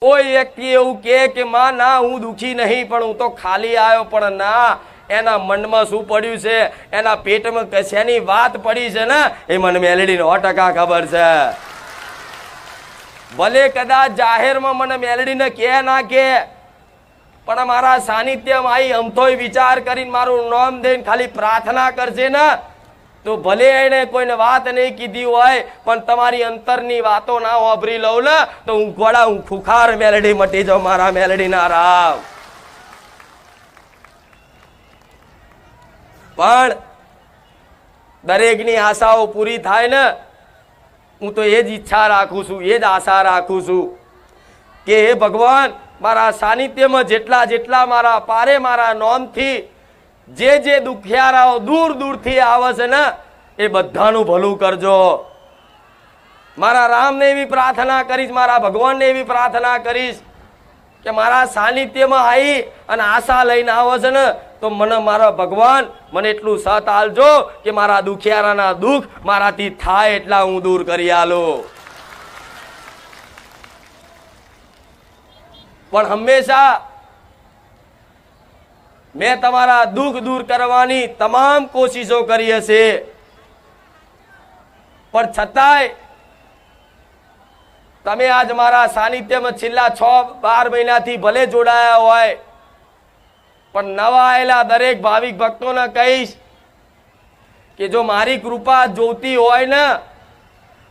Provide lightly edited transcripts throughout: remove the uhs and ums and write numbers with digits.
કોઈ વ્યક્તિ એવું કે માં ના હું દુખી નહીં પણ હું તો ખાલી આવ્યો, પણ ના, એના મનમાં શું પડ્યું છે, એના પેટમાં કશાની વાત પડી છે ને એ મને મેલેડીને 100% ખબર છે. ભલે કદાચ જાહેરમાં મને મેલેડીને કે ના કે, પણ મારા સાનિધ્યમાં આવી અમથોય વિચાર કરીને મારું નામ દઈને ખાલી પ્રાર્થના કરશે ને, તો ભલે એને કોઈને વાત નહીં કીધી હોય પણ તમારી અંતરની વાતો ના વાપરી લઉં ને તો હું ગોળા, હું ખુખાર મેલેડી મટી જાઉં મારા મેલેડી ના રાવ. પણ દરેકની આશાઓ પૂરી થાય ને, હું તો એ જ ઈચ્છા રાખું છું, એ જ આશા રાખું છું કે હે ભગવાન, મારા સાનિધ્યમાં જેટલા જેટલા મારા પારે મારા નોમથી જે દુખિયારાઓ દૂર દૂરથી આવે છે ને એ બધાનું ભલું કરજો. મારા રામને એવી પ્રાર્થના કરીશ, મારા ભગવાનને એવી પ્રાર્થના કરીશ કે મારા સાનિધ્યમાં આવી અને આશા લઈને આવે છે ને તો મને મારા ભગવાન મને એટલું સત આલજો કે મારા દુખિયારાના દુઃખ મારાથી થાય એટલા હું દૂર કરી આલો. પણ હંમેશા મેં તમારા દુઃખ દૂર કરવાની તમામ કોશિશો કરી હશે, પણ છતાંય તમે આજ મારા સાનિધ્યમાં છેલ્લા 6-12 મહિનાથી ભલે જોડાયા હોય, પણ નવા આવેલા દરેક ભાવિક ભક્તોને કહીશ કે જો મારી કૃપા જોતી હોય ને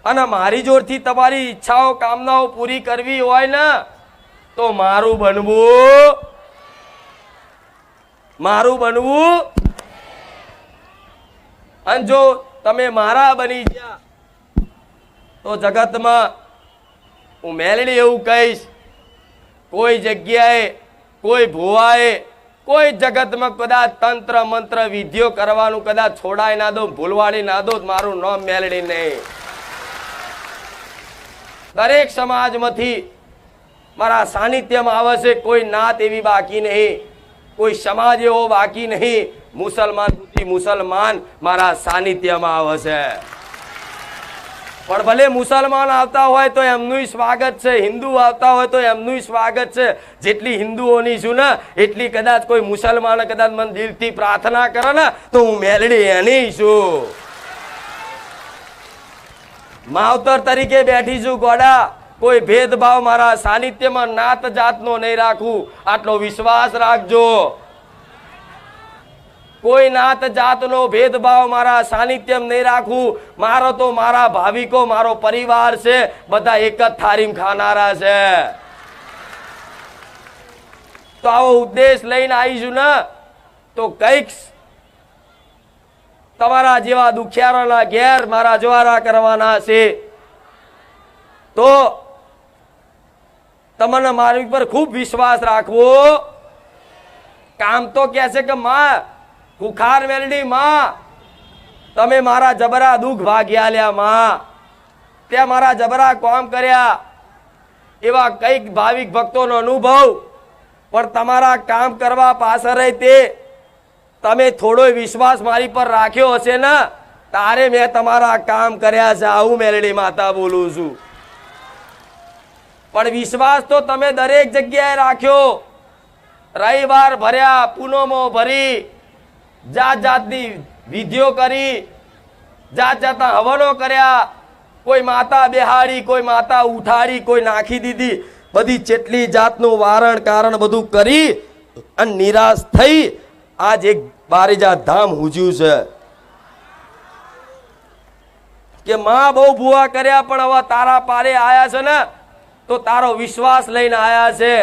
અને મારી જોરથી તમારી ઈચ્છાઓ કામનાઓ પૂરી કરવી હોય ને તો મારું બનવું અને જો તમે મારા બની ગયા તો જગતમાં હું મેલડી એવું કહીશ, કોઈ જગ્યાએ કોઈ ભુવાએ કોઈ જગતમાં કદાચ તંત્ર મંત્ર વિધિઓ કરવાનું કદાચ છોડાય ના દો, ભૂલવાડી ના દો, મારું નામ મેલડી નહીં. દરેક સમાજમાંથી મારા સાનિધ્યમાં આવે છે, કોઈ નાત એવી બાકી નહીં, કોઈ સમાજ એવો બાકી નહીં. મુસલમાન મારા સાનિધ્યમાં આવે છે. પણ ભલે મુસલમાન આવતા હોય તો એમનું સ્વાગત છે, હિન્દુ આવતા હોય તો એમનું સ્વાગત છે. જેટલી હિન્દુઓની છું ને એટલી કદાચ કોઈ મુસલમાન કદાચ મને દિલથી પ્રાર્થના કરે ને તો હું મેલડી એની છું. માવતર તરીકે બેઠી છું ગોડા. કોઈ ભેદભાવ મારા સાનિધ્યમાં નાત જાતનો નહીં રાખું, આટલો વિશ્વાસ રાખજો. કોઈ નાત જાતનો ભેદભાવ મારા સાનિધ્યમાં નહીં રાખું. મારો તો મારા ભાવિકો, મારો પરિવાર છે, બધા એક જ થાળીમાં ખાનારા છે. તો આવો ઉદ્દેશ લઈને આવીશું ને તો કઈક તમારા જેવા દુખિયારોના ઘેર મારા જવારા કરવાના છે. તો તમને મારી પર ખૂબ વિશ્વાસ રાખવો. કામ તો કે છે કે માં ખુખાર મેલડી, માં તમે મારા જબરા દુઃખ ભાગ્યા લ્યા, માં ત્યાં મારા જબરા કામ કર્યા, એવા કઈક ભાવિક ભક્તોનો અનુભવ. પણ તમારા કામ કરવા પાછળ તે તમે થોડો વિશ્વાસ મારી પર રાખ્યો હશે ને તારે મેં તમારા કામ કર્યા છે. આવું મેલડી માતા બોલું છું. પણ વિશ્વાસ તો તમે દરેક જગ્યાએ રાખ્યો. રવિવાર ભર્યા, પૂનમો ભરી, જાત જાતની વિધિઓ કરી, જાત જાતના હવનો કર્યા. કોઈ માતા બેહાડી, કોઈ માતા ઉઠાડી, કોઈ નાખી દીધી, બધી જેટલી જાતનું વારણ કારણ બધું કરી અને નિરાશ થઈ આજ એક બારીજા ધામ હુજ્યું છે કે માં બહુ ભૂવા કર્યા પણ હવે તારા પારે આયા છે ને તો તારો વિશ્વાસ લઈને આયા છે.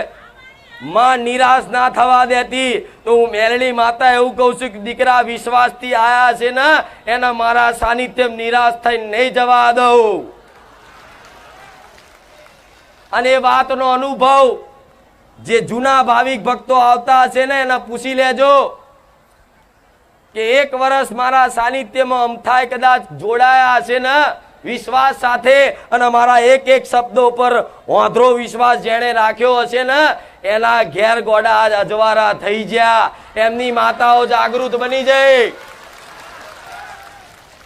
માં નિરાશ ના થવા દેતી તો હું મેલડી માતા એવું કહું છું કે દીકરા વિશ્વાસથી આયા છે ને એના મારા સાનિધ્યમાં નિરાશ થઈને નહીં જવા દઉં. અને એ વાતનો અનુભવ જે જૂના ભાવિક ભક્તો આવતા હશે ને એને પૂછી લેજો કે 1 વર્ષ મારા સાનિધ્યમાં અમથાય કદાચ જોડાયા હશે ને વિશ્વાસ સાથે અને મારા એક એક શબ્દો પર વાંધરો વિશ્વાસ જેણે રાખ્યો હશે ને એના ઘેર ગોડા આજ અજવારા થઈ ગયા, એમની માતાઓ જાગૃત બની જાય.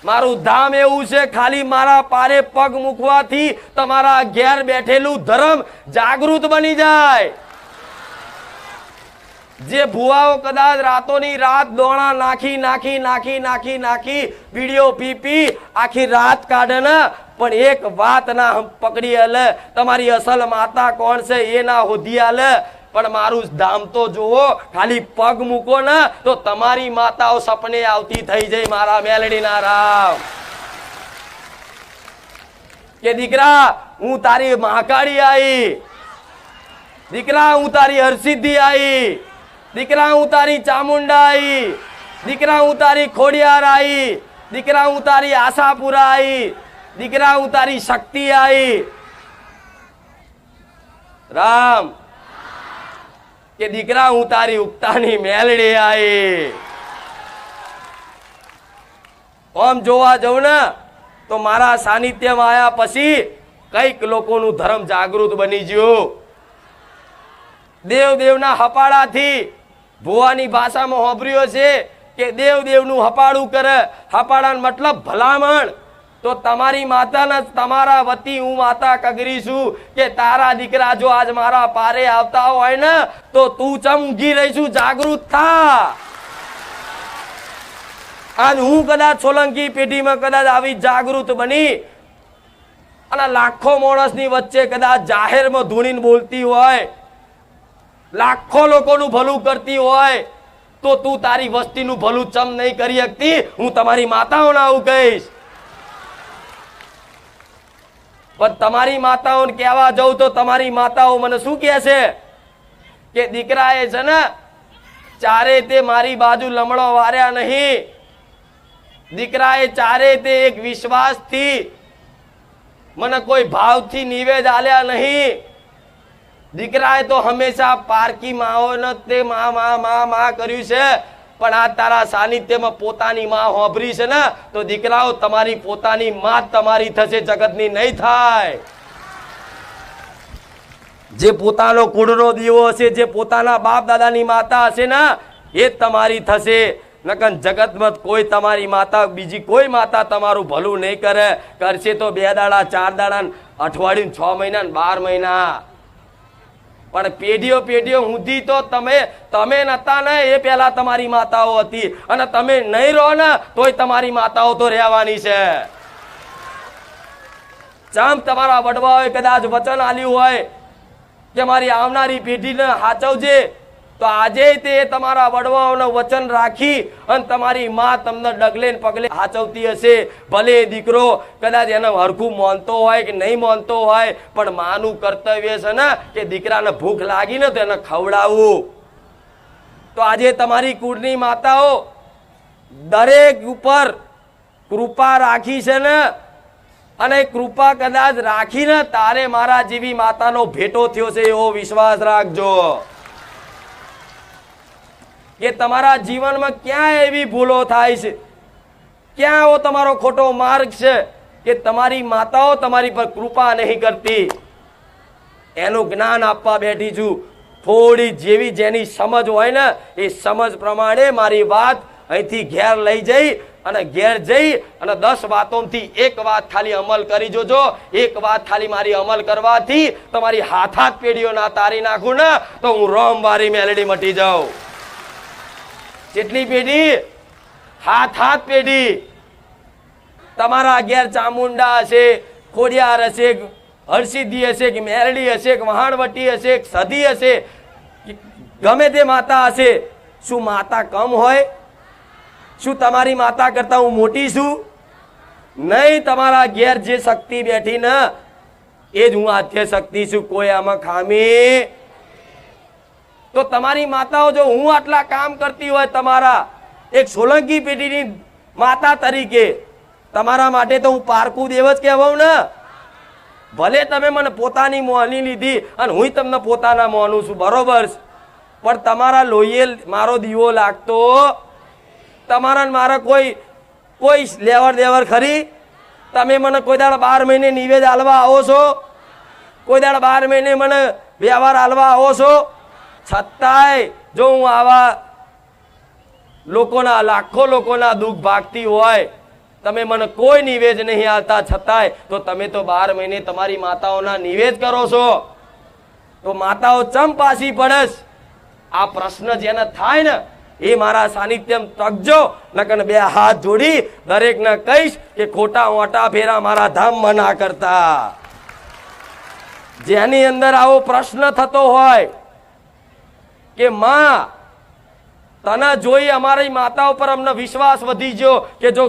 મારું ધામ એવું છે, ખાલી મારા પારે પગ મૂકવાથી તમારા ઘેર બેઠેલું ધર્મ જાગૃત બની જાય. જે ભુવાઓ કદાચ રાતોની રાત દોણા નાખી નાખી નાખી નાખી નાખી વિડીયો પી આખી રાત કાઢે ને, પણ એક વાત ના પકડી હાલે, તમારી અસલ માતા કોણ છે એ ના હોધી હાલે. પણ મારું ધામ તો જુઓ, ખાલી પગ મૂકો ને તો તમારી માતાઓ સપને આવતી થઈ જાય. મારા મેલડીના રામ કે દીકરા હું તારી મહાકાળી આવી, દીકરા હું તારી હરસિદ્ધિ આવી, દીકરા હું તારી ચામુંડા આવી, દીકરા હું તારી ખોડિયાર આવી, દીકરા હું તારી આશાપુરા આવી, દીકરા હું તારી શક્તિ આવી. રામ કે દીકરા હું તારી ઉગતાની મેલડી આવી. આમ જોવા જવું ને તો મારા સાનિધ્યમાં આવ્યા પછી કઈક લોકોનું ધર્મ જાગૃત બની ગયું. દેવદેવના હપાડાથી ભુવાની ભાષામાં હોભર્યો છે કે દેવદેવનું હપાડું કરે. હપાડાનો મતલબ ભલામણ. તો તમારી માતાને તમારા વતી હું માતા કગરી છું કે તારા દીકરા જો આજ મારા પારે આવતા હોય ને તો તું ચમ ઊંઘી રહી છું, જાગૃત થા. આજ હું કદાચ સોલંકી પેઢીમાં કદાચ આવી જાગૃત બની અને લાખો માણસની વચ્ચે કદાચ જાહેરમાં ધૂણીને બોલતી હોય, લાખો લોકોનું ભલું કરતી હોય, તો તું તારી વસ્તીનું ભલું ચમ નહીં કરી શકતી? હું તમારી માતાઓને આવું કહીશ. પણ તમારી માતાઓને કહેવા જાઉં તો તમારી માતાઓ મને શું કહે છે કે દીકરાએ છે ને ચારે તે મારી બાજુ લમણો વાર્યા નહીં, દીકરાએ ચારે તે એક વિશ્વાસથી મને કોઈ ભાવથી નિવેદ આલ્યા નહીં. દીકરાએ તો હંમેશા પારકી માઓને તે મા મા મા મા કર્યું છે, પણ આ તારા સાનિધ્યમાં પોતાની માં હોભરી છે ને તો દીકરાઓ તમારી પોતાની માં તમારી થશે, જગતની નહીં થાય. જે પોતાનો કુળનો દીવો હશે, જે પોતાના બાપ દાદાની માતા હશે ને એ જ તમારી થશે. નકન જગતમાં કોઈ તમારી માતા બીજી કોઈ માતા તમારું ભલું નહીં કરે. કરશે તો 2 દાડા 4 દાડા, અઠવાડિયું, 6 મહિના, 12 મહિના. પણ પેઢીઓ પેઢીઓ સુધી તો તમે નતા ને એ પહેલા તમારી માતાઓ હતી, અને તમે નહીં રહો ને તોય તમારી માતાઓ તો રહેવાની છે. ચમ તમારા વડવાઓએ કદાચ વચન આલ્યું હોય કે મારી આવનારી પેઢીને હાચવજે, તો આજે તે તમારા વડવાઓનું વચન રાખી અને તમારી માં તમને ડગલે ને પગલે હાચવતી હશે. ભલે દીકરો કદાચ એને હરખું માનતો હોય કે નહીં માનતો હોય, પણ માનું કર્તવ્ય છે ને કે દીકરાને ભૂખ લાગી ને તો એને ખવડાવવું. તો આજે તમારી કુળની માતાઓ દરેક ઉપર કૃપા રાખી છે ને, અને કૃપા કદાચ રાખીને તારે મારા જેવી માતાનો ભેટો થયો છે એવો વિશ્વાસ રાખજો. કે તમારા જીવનમાં ક્યાં એવી ભૂલો થાય છે, ક્યાં એવો તમારો ખોટો માર્ગ છે કે તમારી માતાઓ તમારી પર કૃપા નહીં કરતી. એનું જ્ઞાન આપવા બેઠી છું. થોડી જેવી જેની સમજ હોય ને એ સમજ પ્રમાણે મારી વાત અહીંથી ઘેર લઈ જઈ અને ઘેર જઈ અને 10 વાતોમાંથી એક વાત ખાલી અમલ કરી જોજો. એક વાત ખાલી મારી અમલ કરવાથી તમારી હાથ પેઢીઓ ના તારી નાખું ને તો હું રોમ વારી મેલડી મટી જાઉં. જેટલી પેઢી હાથ પેઢી તમારા ઘેર ચામુંડા હશે, ખોડિયાર હશે, હરસિદ્ધિ હશે કે મેરડી હશે કે વહાણવટી હશે કે સધી હશે, ગમે તે માતા હશે, શું માતા કમ હોય? શું તમારી માતા કરતા હું મોટી છું? નહીં. તમારા ઘેર જે શક્તિ બેઠી ને એ જ હું આદ્ય શક્તિ છું. કોઈ આમાં ખામી. તો તમારી માતાઓ જો હું આટલા કામ કરતી હોય, તમારા એક સોલંકી પેઢીની માતા તરીકે તમારા માટે તો હું પારકું દેવ જ કહેવાઉં ને. ભલે તમે મને પોતાની મોની લીધી અને હું તમને પોતાના મોનું છું, બરોબર, પણ તમારા લોહીએ મારો દીવો લાગતો, તમારા મારા કોઈ લેવડ દેવડ ખરી? તમે મને કોઈ દાડા 12 મહિને નિવેદ આલવા આવો છો? કોઈ દાડા 12 મહિને મને વ્યવહાર આલવા આવો છો? છતાંય જો હું આવા લોકોના, લાખો લોકોના દુઃખ ભાગતી હોય, તમે મને કોઈ નિવેદ નહીં આવતા, છતાંય તો તમે તો 12 મહિને તમારી માતાઓના નિવેદ કરો છો, તો માતાઓ ચમ પાછી પડે? આ પ્રશ્ન જેને થાય ને એ મારા સાનિધ્યમ તકજો, નકર 2 હાથ જોડી દરેકને કહીશ કે ખોટા ઓટા ફેરા મારા ધામમાં ના કરતા. જેની અંદર આવો પ્રશ્ન થતો હોય કે માં તને જોઈ અમારી માતા ઉપર અમને વિશ્વાસ વધી ગયો કે જો